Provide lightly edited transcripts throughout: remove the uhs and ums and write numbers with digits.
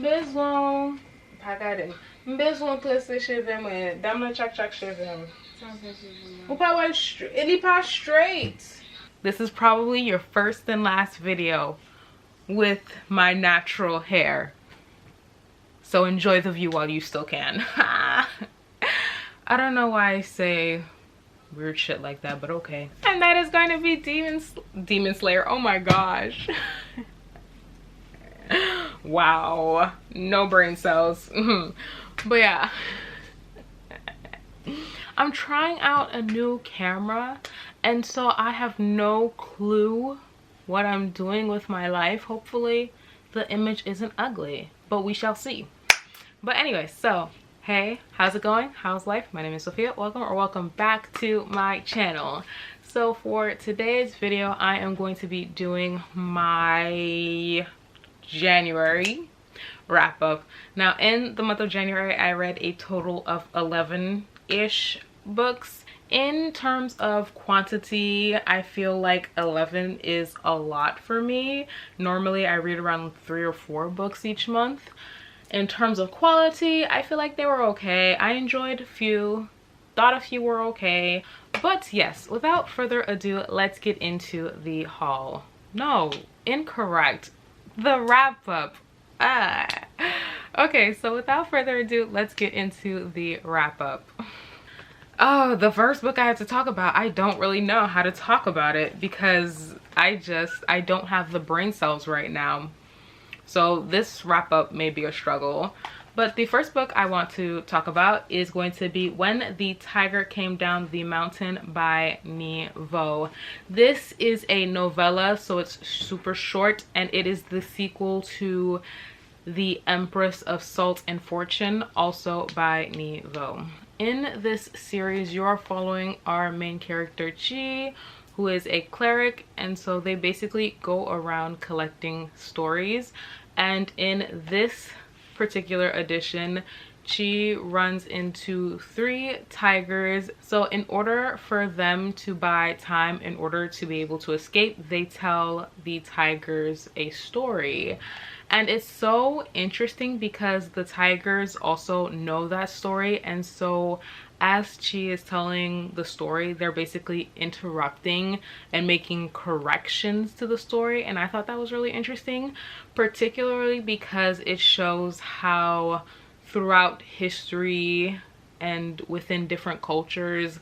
Bezon, pagade. Bezon plese cheve mwen. Dam nan chak cheve. Ou pa wè straight. Pas straight. This is probably your first and last video with my natural hair. So enjoy the view while you still can. I don't know why I say weird shit like that, but okay. And that is going to be Demon Slayer. Oh my gosh. Wow, no brain cells. But yeah, I'm trying out a new camera, and so I have no clue what I'm doing with my life. Hopefully the image isn't ugly, but we shall see. But anyway, so hey, how's it going? How's life? My name is Sophia. Welcome back to my channel. So for today's video, I am going to be doing my January wrap up. Now in the month of January, I read a total of 11-ish books. In terms of quantity, I feel like 11 is a lot for me. Normally I read around 3 or 4 books each month. In terms of quality, I feel like they were okay. I enjoyed a few, thought a few were okay. But yes, without further ado, let's get into the haul. No, incorrect. The wrap up. Okay, so without further ado, let's get into the wrap up. Oh, the first book I have to talk about, I don't really know how to talk about it because I don't have the brain cells right now. So this wrap up may be a struggle. But the first book I want to talk about is going to be When the Tiger Came Down the Mountain by Nhi Vo. This is a novella, so it's super short, and it is the sequel to The Empress of Salt and Fortune, also by Nhi Vo. In this series, you are following our main character, Chi, who is a cleric, and so they basically go around collecting stories. And in this particular edition, Chi runs into 3 tigers. So in order for them to buy time in order to be able to escape, they tell the tigers a story. And it's so interesting because the tigers also know that story, and so as Chi is telling the story, they're basically interrupting and making corrections to the story. And I thought that was really interesting, particularly because it shows how throughout history and within different cultures,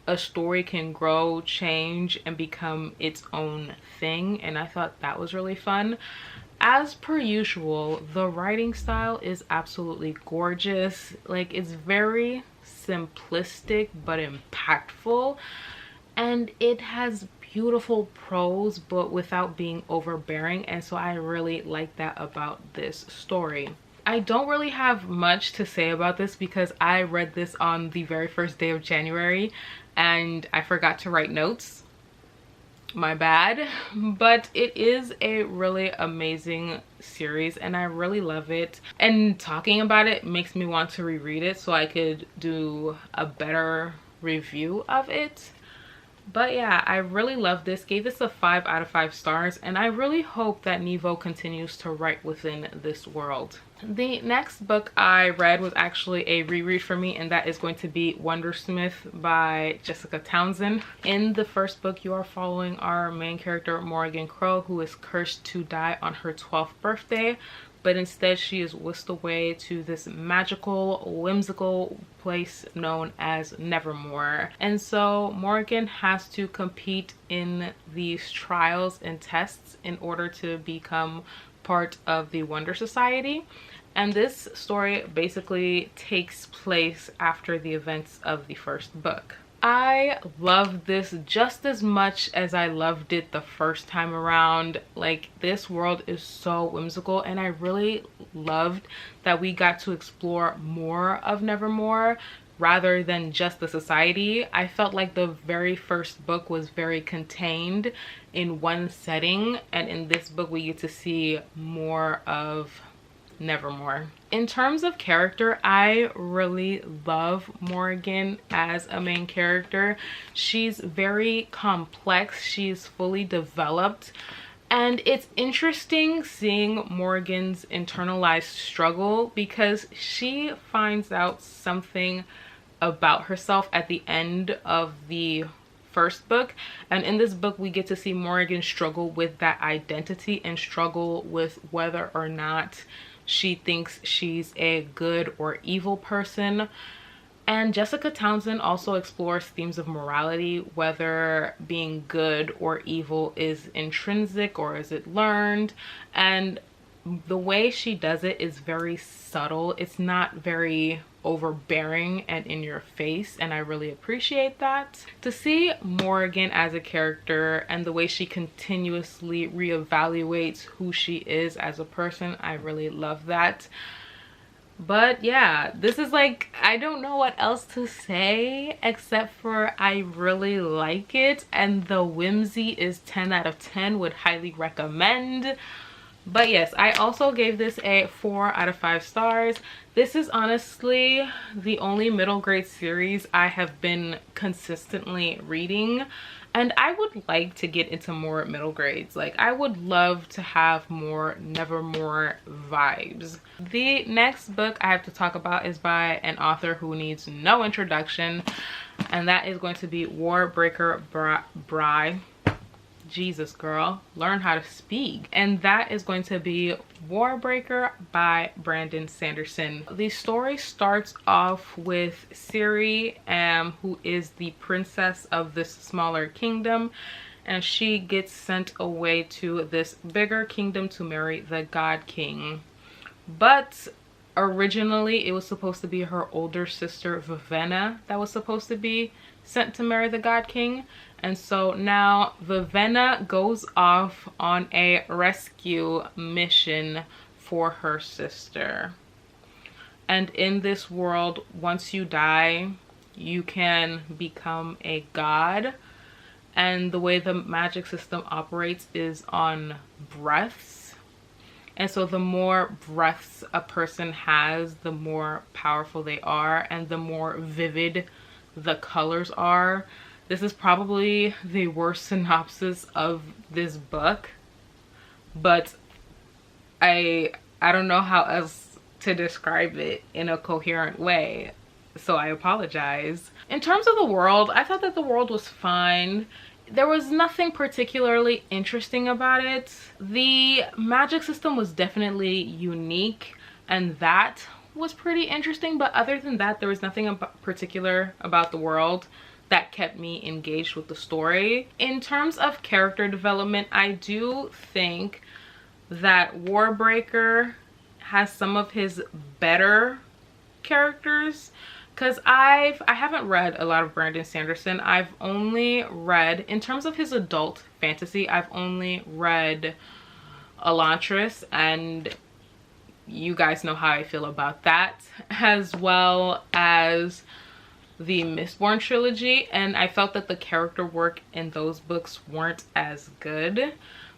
a story can grow, change, and become its own thing. And I thought that was really fun. As per usual, the writing style is absolutely gorgeous. Like, it's very simplistic but impactful, and it has beautiful prose but without being overbearing, and so I really like that about this story. I don't really have much to say about this because I read this on the very first day of January and I forgot to write notes. My bad. But it is a really amazing series and I really love it, and talking about it makes me want to reread it so I could do a better review of it. But yeah, I really love this. Gave this a 5 out of 5 stars, and I really hope that Nhi Vo continues to write within this world. The next book I read was actually a reread for me, and that is going to be Wundersmith by Jessica Townsend. In the first book, you are following our main character, Morgan Crow, who is cursed to die on her 12th birthday, but instead she is whisked away to this magical, whimsical place known as Nevermore. And so Morgan has to compete in these trials and tests in order to become part of the Wonder Society. And this story basically takes place after the events of the first book. I love this just as much as I loved it the first time around. Like, this world is so whimsical, and I really loved that we got to explore more of Nevermore rather than just the society. I felt like the very first book was very contained in one setting, and in this book we get to see more of Nevermore. In terms of character, I really love Morgan as a main character. She's very complex, she's fully developed, And it's interesting seeing Morgan's internalized struggle because she finds out something about herself at the end of the first book, and in this book we get to see Morgan struggle with that identity and struggle with whether or not she thinks she's a good or evil person. And Jessica Townsend also explores themes of morality, whether being good or evil is intrinsic or is it learned. And the way she does it is very subtle. It's not very overbearing and in your face, and I really appreciate that. To see Morgan as a character and the way she continuously reevaluates who she is as a person, I really love that. But yeah, this is like, I don't know what else to say except for I really like it, and the whimsy is 10 out of 10, would highly recommend. But yes, I also gave this a 4 out of 5 stars. This is honestly the only middle grade series I have been consistently reading, and I would like to get into more middle grades. Like, I would love to have more Nevermore vibes. The next book I have to talk about is by an author who needs no introduction, and that is going to be Warbreaker Bry. Jesus, girl, learn how to speak. And that is going to be Warbreaker by Brandon Sanderson. The story starts off with Ciri, who is the princess of this smaller kingdom, and she gets sent away to this bigger kingdom to marry the God King. But originally it was supposed to be her older sister Vivenna that was supposed to be sent to marry the God King. And so now Vivenna goes off on a rescue mission for her sister. And in this world, once you die, you can become a god. And the way the magic system operates is on breaths. And so the more breaths a person has, the more powerful they are and the more vivid the colors are. This is probably the worst synopsis of this book, but I don't know how else to describe it in a coherent way, so I apologize. In terms of the world, I thought that the world was fine. There was nothing particularly interesting about it. The magic system was definitely unique, and that was pretty interesting, but other than that, there was nothing particular about the world that kept me engaged with the story. In terms of character development, I do think that Warbreaker has some of his better characters, because I haven't read a lot of Brandon Sanderson. I've only read, in terms of his adult fantasy, I've only read Elantris, and you guys know how I feel about that, as well as the Mistborn trilogy, and I felt that the character work in those books weren't as good,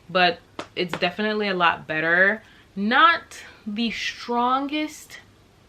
but it's definitely a lot better. Not the strongest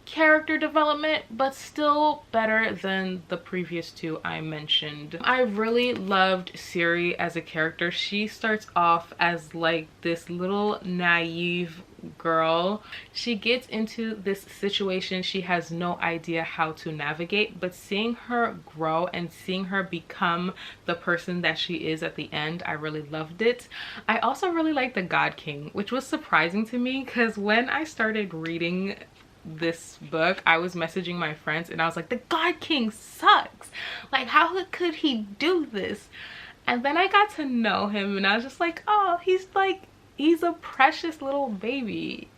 character development, but still better than the previous two I mentioned. I really loved Ciri as a character. She starts off as like this little naive girl. She gets into this situation she has no idea how to navigate, but seeing her grow and seeing her become the person that she is at the end, I really loved it. I also really liked the God King, which was surprising to me, because when I started reading this book, I was messaging my friends and I was like, the God King sucks, like how could he do this? And then I got to know him and I was just like, oh, he's a precious little baby,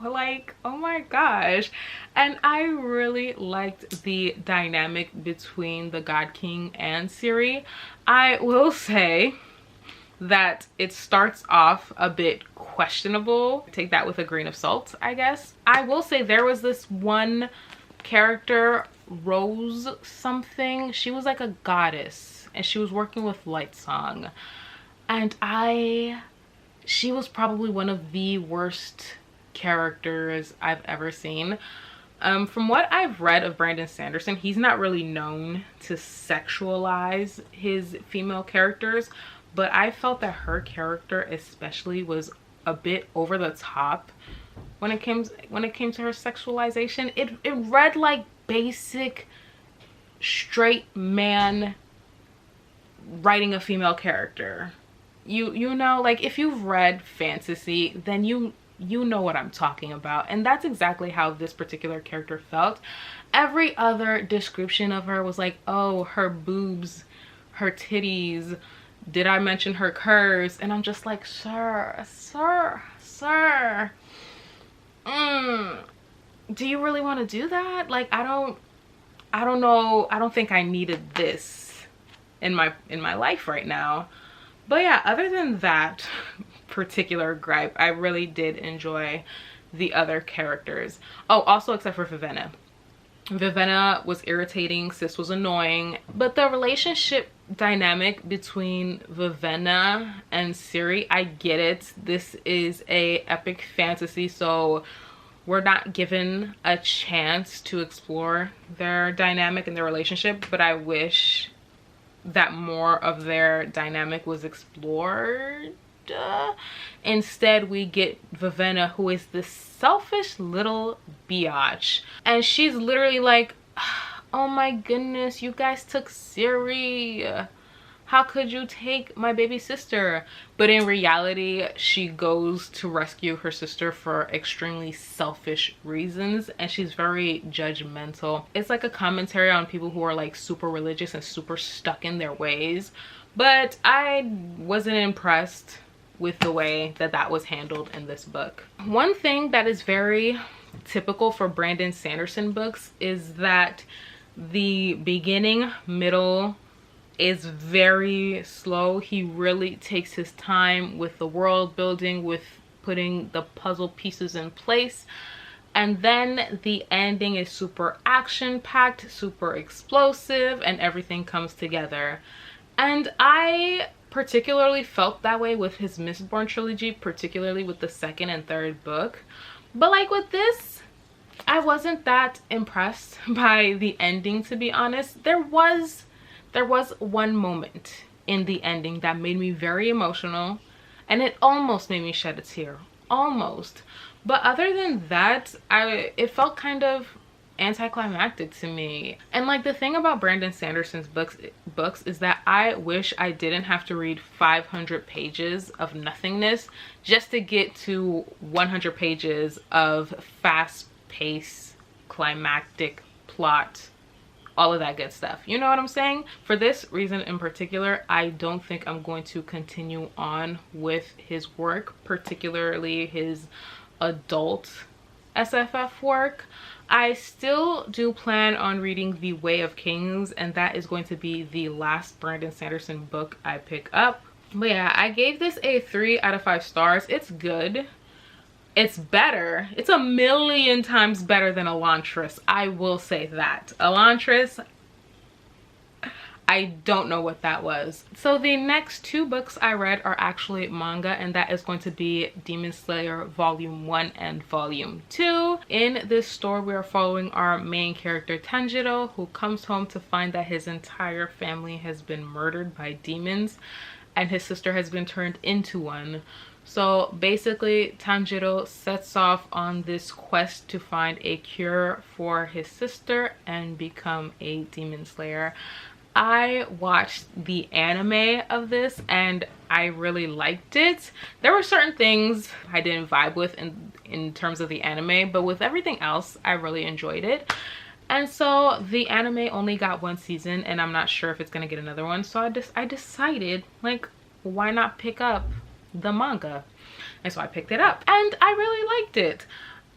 like, oh my gosh. And I really liked the dynamic between the God King and Ciri. I will say that it starts off a bit questionable. Take that with a grain of salt, I guess. I will say there was this one character, Rose something. She was like a goddess and she was working with Lightsong, and she was probably one of the worst characters I've ever seen. From what I've read of Brandon Sanderson, he's not really known to sexualize his female characters, but I felt that her character especially was a bit over the top when it came to her sexualization. It read like basic straight man writing a female character. You know, like if you've read fantasy, then you know what I'm talking about. And that's exactly how this particular character felt. Every other description of her was like, oh, her boobs, her titties, did I mention her curves? And I'm just like, sir, do you really want to do that? Like, I don't know, I don't think I needed this in my life right now. But yeah, other than that particular gripe, I really did enjoy the other characters. Oh, also except for Vivenna. Vivenna was irritating, Sis was annoying, but the relationship dynamic between Vivenna and Ciri, I get it. This is a epic fantasy, so we're not given a chance to explore their dynamic and their relationship, but I wish that more of their dynamic was explored. Instead, we get Vivenna, who is this selfish little biatch, and she's literally like, oh my goodness, you guys took Ciri, how could you take my baby sister? But in reality, she goes to rescue her sister for extremely selfish reasons, and she's very judgmental. It's like a commentary on people who are like super religious and super stuck in their ways, but I wasn't impressed with the way that that was handled in this book. One thing that is very typical for Brandon Sanderson books is that the beginning, middle is very slow. He really takes his time with the world building, with putting the puzzle pieces in place. And then the ending is super action-packed, super explosive, and everything comes together. And I particularly felt that way with his Mistborn trilogy, particularly with the second and third book. But like with this, I wasn't that impressed by the ending, to be honest. There was one moment in the ending that made me very emotional, and it almost made me shed a tear, almost. But other than that, it felt kind of anticlimactic to me. And like the thing about Brandon Sanderson's books is that I wish I didn't have to read 500 pages of nothingness just to get to 100 pages of fast-paced climactic plot, all of that good stuff. You know what I'm saying? For this reason in particular, I don't think I'm going to continue on with his work, particularly his adult SFF work. I still do plan on reading The Way of Kings, and that is going to be the last Brandon Sanderson book I pick up. But yeah, I gave this a 3 out of 5 stars. It's good. It's better. It's a million times better than Elantris. I will say that. Elantris, I don't know what that was. So the next 2 books I read are actually manga, and that is going to be Demon Slayer Volume 1 and Volume 2. In this story, we are following our main character Tanjiro, who comes home to find that his entire family has been murdered by demons, and his sister has been turned into one. So basically, Tanjiro sets off on this quest to find a cure for his sister and become a demon slayer. I watched the anime of this and I really liked it. There were certain things I didn't vibe with in terms of the anime, but with everything else, I really enjoyed it. And so the anime only got 1 season, and I'm not sure if it's gonna get another one. So I decided, like, why not pick up the manga? And so I picked it up and I really liked it.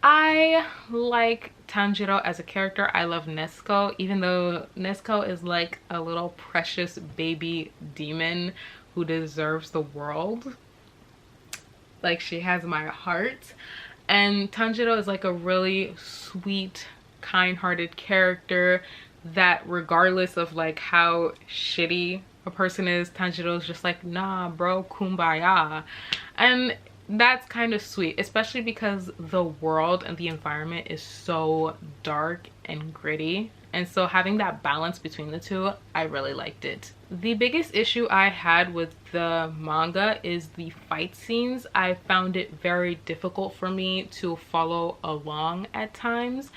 I like Tanjiro as a character. I love Nezuko, even though Nezuko is like a little precious baby demon who deserves the world. Like, she has my heart. And Tanjiro is like a really sweet, kind-hearted character that, regardless of like how shitty a person is, Tanjiro is just like, nah bro, kumbaya. And that's kind of sweet, especially because the world and the environment is so dark and gritty And so having that balance between the two, I really liked it. The biggest issue I had with the manga is the fight scenes. I found it very difficult for me to follow along at times.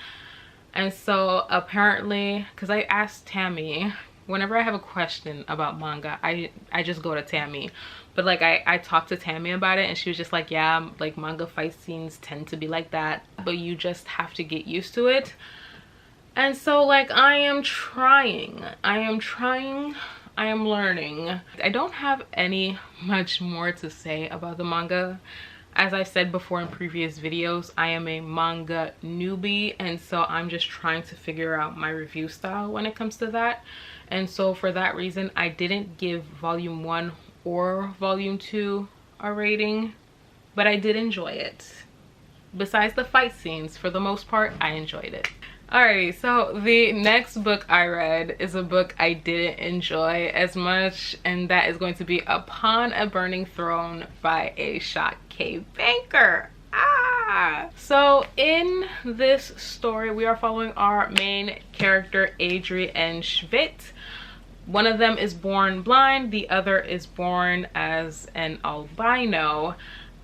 And so apparently, because I asked Tammy, whenever I have a question about manga, I just go to Tammy. But like I talked to Tammy about it, and she was just like, yeah, like manga fight scenes tend to be like that, but you just have to get used to it. And so like I am learning. I don't have any much more to say about the manga. As I said before in previous videos, I am a manga newbie, and so I'm just trying to figure out my review style when it comes to that. And so for that reason, I didn't give volume 1 or volume 2 a rating, but I did enjoy it. Besides the fight scenes, for the most part, I enjoyed it. Alright, so the next book I read is a book I didn't enjoy as much, and that is going to be Upon a Burning Throne by A-Shot K. Banker. So in this story, we are following our main character, Adri and Schvitt. One of them is born blind, the other is born as an albino.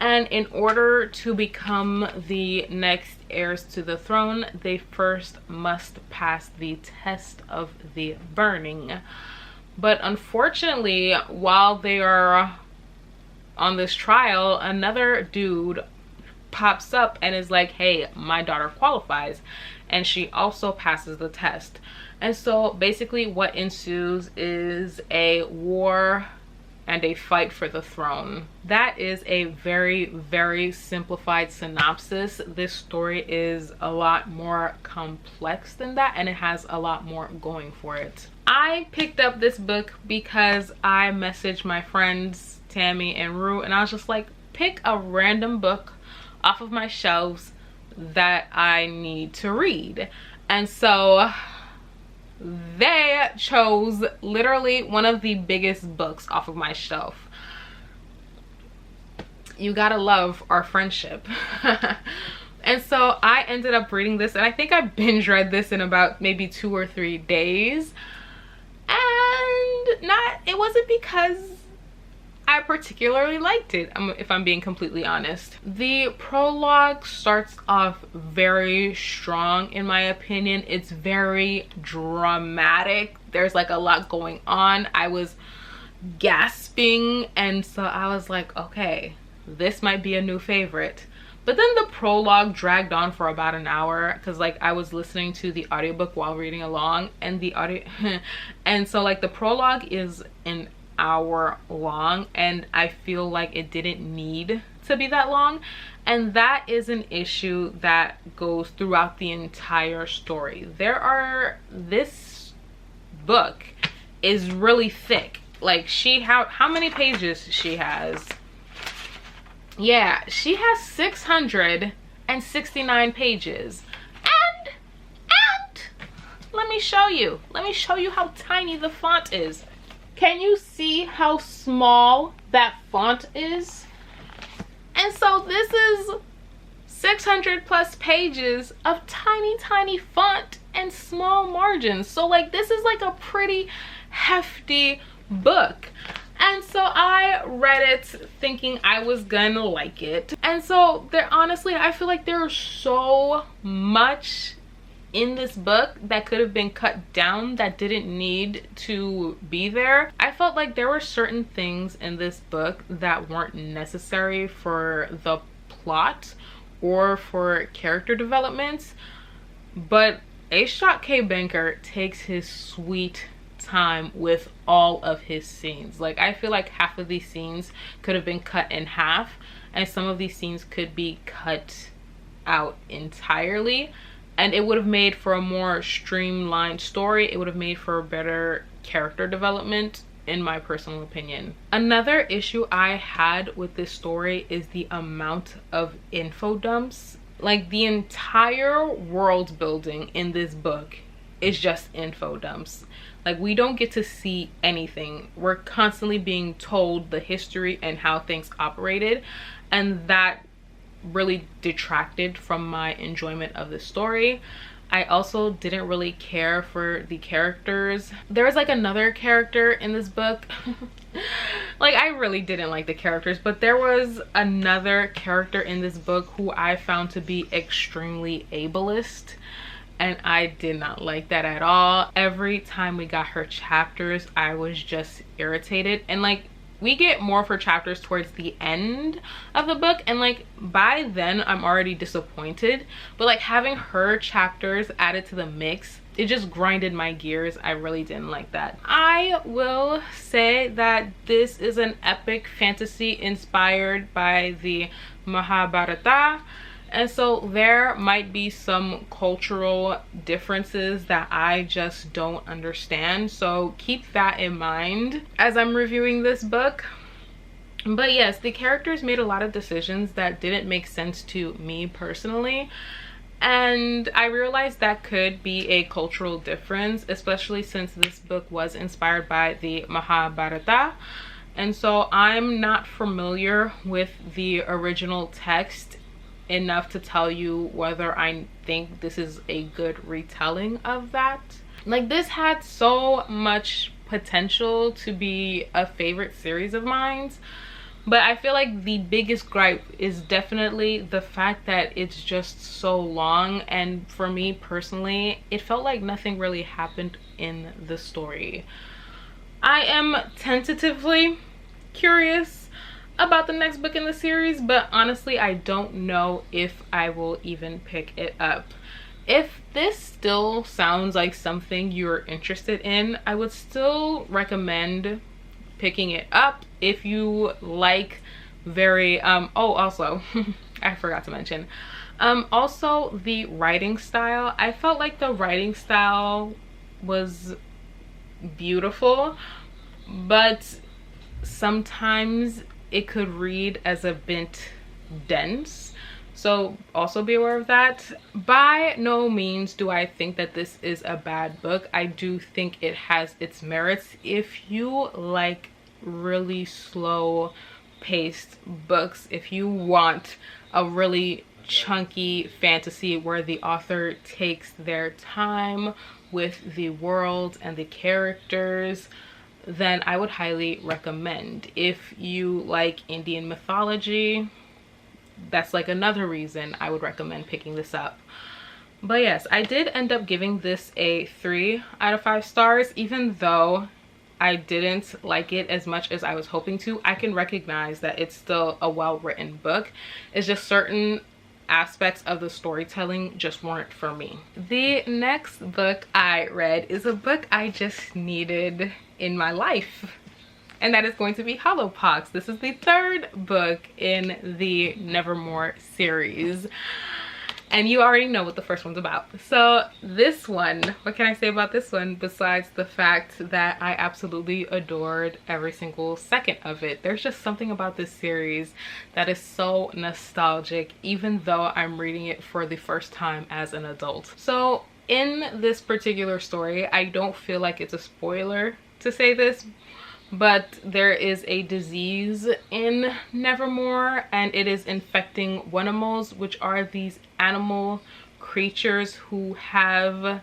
And in order to become the next heirs to the throne, they first must pass the test of the burning. But unfortunately, while they are on this trial, another dude pops up and is like, hey, my daughter qualifies, and she also passes the test. And so basically what ensues is a war and a fight for the throne. That is a very, very simplified synopsis. This story is a lot more complex than that, and it has a lot more going for it. I picked up this book because I messaged my friends Tammy and Rue, and I was just like, pick a random book off of my shelves that I need to read. And so they chose literally one of the biggest books off of my shelf. You gotta love our friendship. And so I ended up reading this, and I think I binge read this in about maybe 2 or 3 days. And it wasn't because I particularly liked it, if I'm being completely honest. The prologue starts off very strong in my opinion. It's very dramatic. There's like a lot going on. I was gasping, and so I was like, okay, this might be a new favorite. But then the prologue dragged on for about an hour, because like I was listening to the audiobook while reading along, and and so like the prologue is an hour long, and I feel like it didn't need to be that long, and that is an issue that goes throughout the entire story. This book is really thick. Like how many pages she has? Yeah, she has 669 pages. And let me show you how tiny the font is. Can you see how small that font is? And so this is 600 plus pages of tiny font and small margins. So like this is like a pretty hefty book. And so I read it thinking I was gonna like it. And so honestly, I feel like there's so much in this book that could have been cut down that didn't need to be there. I felt like there were certain things in this book that weren't necessary for the plot or for character developments, but A-Shot K. Banker takes his sweet time with all of his scenes. Like I feel like half of these scenes could have been cut in half, and some of these scenes could be cut out entirely, and it would have made for a more streamlined story. It would have made for a better character development, in my personal opinion. Another issue I had with this story is the amount of info dumps. Like the entire world building in this book is just info dumps. Like we don't get to see anything. We're constantly being told the history and how things operated, and that really detracted from my enjoyment of the story. I also didn't really care for the characters. There was like another character in this book. Like, I really didn't like the characters, but there was another character in this book who I found to be extremely ableist, and I did not like that at all. Every time we got her chapters, I was just irritated. And like, we get more of her chapters towards the end of the book, and like by then I'm already disappointed, but like having her chapters added to the mix, it just grinded my gears. I really didn't like that. I will say that this is an epic fantasy inspired by the Mahabharata, and so there might be some cultural differences that I just don't understand, so keep that in mind as I'm reviewing this book. But yes, the characters made a lot of decisions that didn't make sense to me personally, and I realized that could be a cultural difference, especially since this book was inspired by the Mahabharata. And so I'm not familiar with the original text enough to tell you whether I think this is a good retelling of that. Like, this had so much potential to be a favorite series of mine, but I feel like the biggest gripe is definitely the fact that it's just so long, and for me personally, it felt like nothing really happened in the story. I am tentatively curious about the next book in the series, but honestly I don't know if I will even pick it up. If this still sounds like something you're interested in, I would still recommend picking it up if you like very oh, also I forgot to mention also the writing style. I felt like the writing style was beautiful, but sometimes it could read as a bit dense, so also be aware of that. By no means do I think that this is a bad book. I do think it has its merits. If you like really slow paced books, if you want a really chunky fantasy where the author takes their time with the world and the characters, then I would highly recommend. If you like Indian mythology, that's like another reason I would recommend picking this up. But yes, I did end up giving this a 3 out of 5 stars. Even though I didn't like it as much as I was hoping to, I can recognize that it's still a well-written book. It's just certain aspects of the storytelling just weren't for me. The next book I read is a book I just needed in my life, and that is going to be Hollowpox. This is the 3rd book in the Nevermore series, and you already know what the first one's about. So this one, what can I say about this one besides the fact that I absolutely adored every single second of it? There's just something about this series that is so nostalgic, even though I'm reading it for the first time as an adult. So in this particular story, I don't feel like it's a spoiler to say this, but there is a disease in Nevermore, and it is infecting Wunimals, which are these animal creatures who have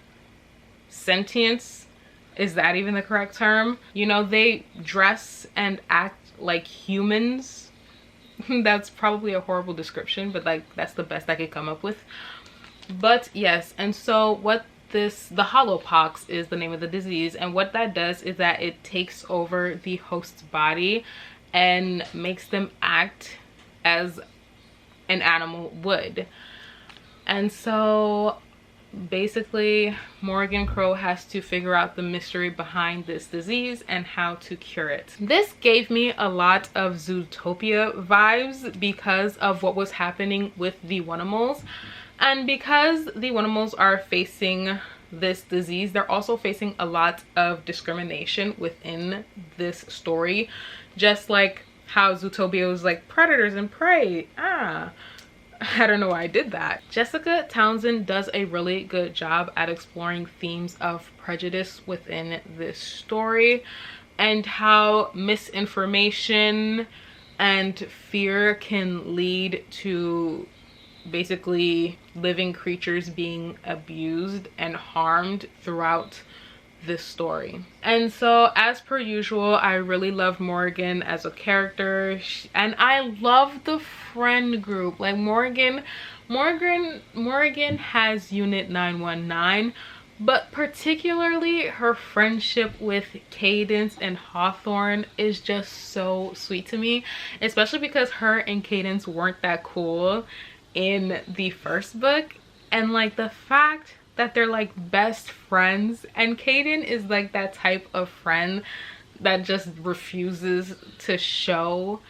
sentience. Is that even the correct term? You know, they dress and act like humans. That's probably a horrible description, but like that's the best I could come up with. But yes, and so what the Hollowpox is the name of the disease, and what that does is that it takes over the host's body and makes them act as an animal would. And so basically Morgan Crow has to figure out the mystery behind this disease and how to cure it. This gave me a lot of Zootopia vibes because of what was happening with the Wunimals. And because the Wunimals are facing this disease, they're also facing a lot of discrimination within this story. Just like how Zootopia was like predators and prey. I don't know why I did that. Jessica Townsend does a really good job at exploring themes of prejudice within this story, and how misinformation and fear can lead to basically living creatures being abused and harmed throughout this story. And so as per usual, I really loved Morgan as a character, and I love the friend group. Like Morgan has Unit 919, but particularly her friendship with Cadence and Hawthorne is just so sweet to me, especially because her and Cadence weren't that cool in the first book. And like the fact that they're like best friends, and Kaden is like that type of friend that just refuses to show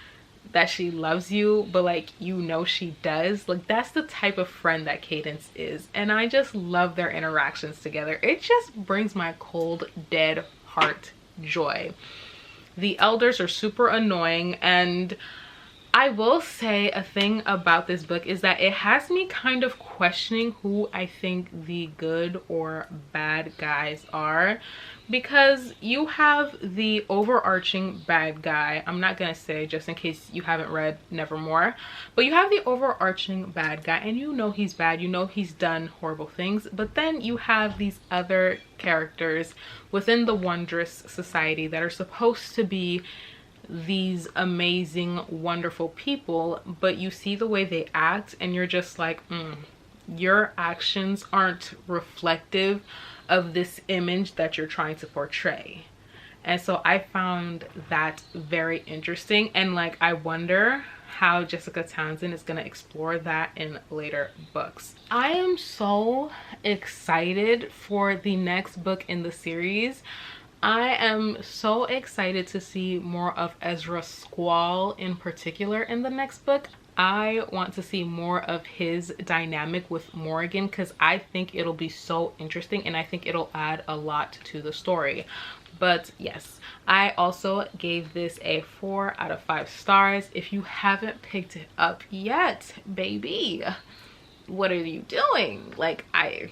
that she loves you, but like, you know, she does. Like, that's the type of friend that Cadence is, and I just love their interactions together. It just brings my cold dead heart joy. The elders are super annoying, and I will say a thing about this book is that it has me kind of questioning who I think the good or bad guys are, because you have the overarching bad guy. I'm not gonna say, just in case you haven't read Nevermore, but you have the overarching bad guy, and you know he's bad, you know he's done horrible things. But then you have these other characters within the Wondrous Society that are supposed to be these amazing, wonderful people, but you see the way they act and you're just like, your actions aren't reflective of this image that you're trying to portray. And so I found that very interesting, and like, I wonder how Jessica Townsend is going to explore that in later books. I am so excited for the next book in the series. I am so excited to see more of Ezra Squall in particular in the next book. I want to see more of his dynamic with Morgan, because I think it'll be so interesting and I think it'll add a lot to the story. But yes, I also gave this a 4 out of 5 stars. If you haven't picked it up yet, baby, what are you doing? Like, I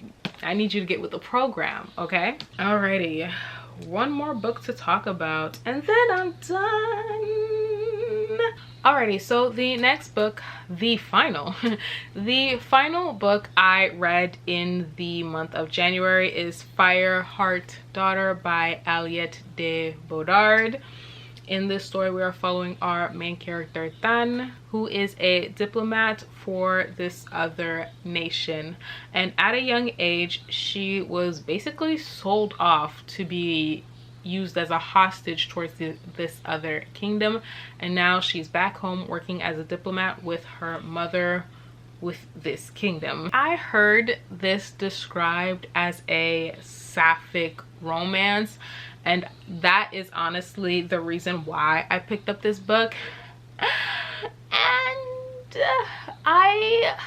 need you to get with the program, okay? Alrighty, one more book to talk about and then I'm done. Alrighty, so the next book, the final book I read in the month of January is Fireheart Daughter by Aliette de Bodard. In this story, we are following our main character, Tan, who is a diplomat for this other nation. And at a young age, she was basically sold off to be used as a hostage towards this other kingdom. And now she's back home working as a diplomat with her mother with this kingdom. I heard this described as a sapphic romance, and that is honestly the reason why I picked up this book. And I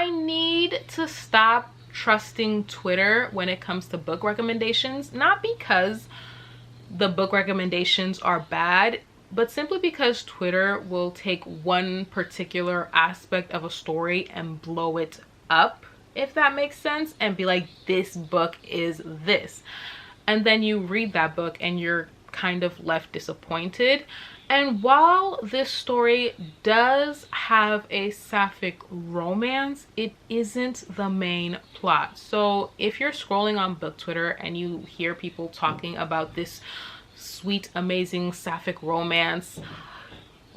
need to stop trusting Twitter when it comes to book recommendations, not because the book recommendations are bad, but simply because Twitter will take one particular aspect of a story and blow it up, if that makes sense, and be like, this book is this. And then you read that book and you're kind of left disappointed. And while this story does have a sapphic romance, it isn't the main plot. So if you're scrolling on book Twitter and you hear people talking about this sweet, amazing sapphic romance,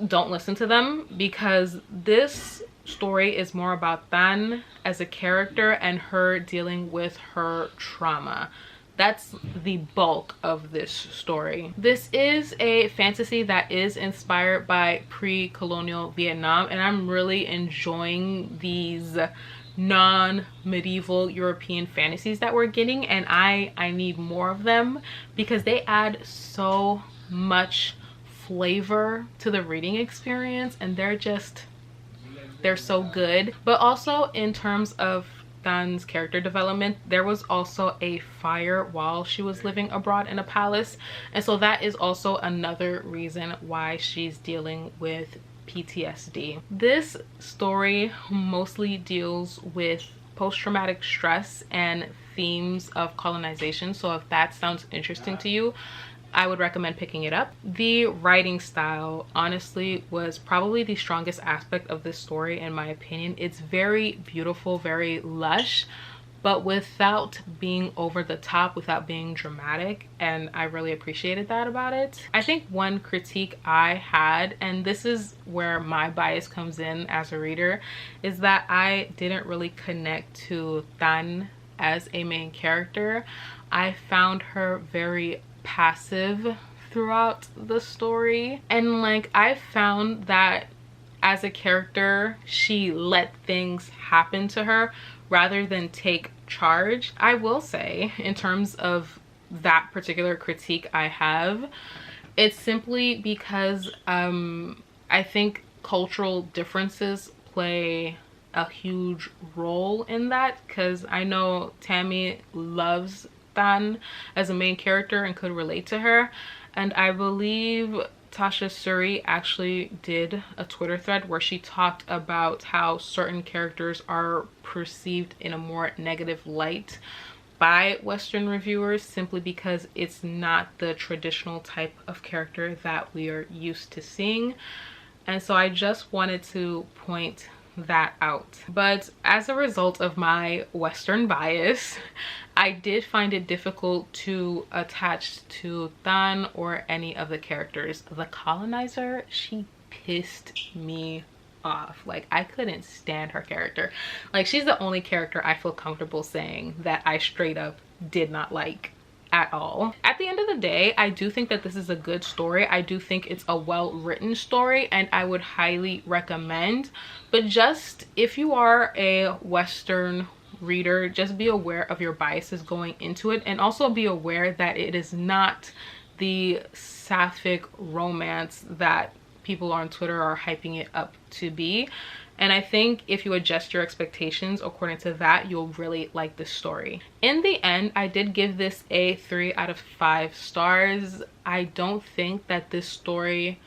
don't listen to them, because this story is more about Tan as a character and her dealing with her trauma. That's the bulk of this story. This is a fantasy that is inspired by pre-colonial Vietnam, and I'm really enjoying these non-medieval European fantasies that we're getting, and I need more of them because they add so much flavor to the reading experience, and they're so good. But also in terms of Tan's character development, there was also a fire while she was living abroad in a palace, and so that is also another reason why she's dealing with PTSD. This story mostly deals with post-traumatic stress and themes of colonization, so if that sounds interesting to you, I would recommend picking it up. The writing style honestly was probably the strongest aspect of this story in my opinion. It's very beautiful, very lush, but without being over the top, without being dramatic, and I really appreciated that about it. I think one critique I had, and this is where my bias comes in as a reader, is that I didn't really connect to Tan as a main character. I found her very passive throughout the story, and like I found that as a character she let things happen to her rather than take charge. I will say, in terms of that particular critique I have, it's simply because I think cultural differences play a huge role in that, because I know Tammy loves Tan as a main character and could relate to her, and I believe Tasha Suri actually did a Twitter thread where she talked about how certain characters are perceived in a more negative light by Western reviewers simply because it's not the traditional type of character that we are used to seeing. And so I just wanted to point that out. But as a result of my Western bias, I did find it difficult to attach to Tan or any of the characters. The colonizer, she pissed me off. Like, I couldn't stand her character. Like, she's the only character I feel comfortable saying that I straight up did not like at all. At the end of the day, I do think that this is a good story. I do think it's a well-written story and I would highly recommend. But just if you are a Western reader, just be aware of your biases going into it, and also be aware that it is not the sapphic romance that people on Twitter are hyping it up to be. And I think if you adjust your expectations according to that, you'll really like this story. In the end, I did give this a 3 out of 5 stars. I don't think that this story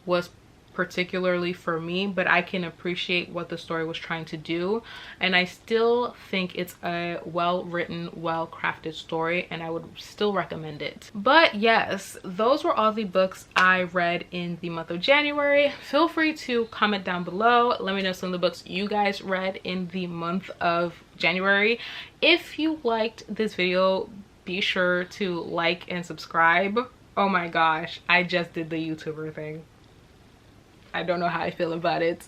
was particularly for me, but I can appreciate what the story was trying to do, and I still think it's a well-written, well-crafted story, and I would still recommend it. But yes, those were all the books I read in the month of January. Feel free to comment down below. Let me know some of the books you guys read in the month of January. If you liked this video, be sure to like and subscribe. Oh my gosh, I just did the YouTuber thing. I don't know how I feel about it.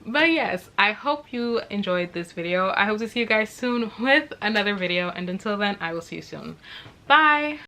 But yes, I hope you enjoyed this video. I hope to see you guys soon with another video, and until then, I will see you soon. Bye.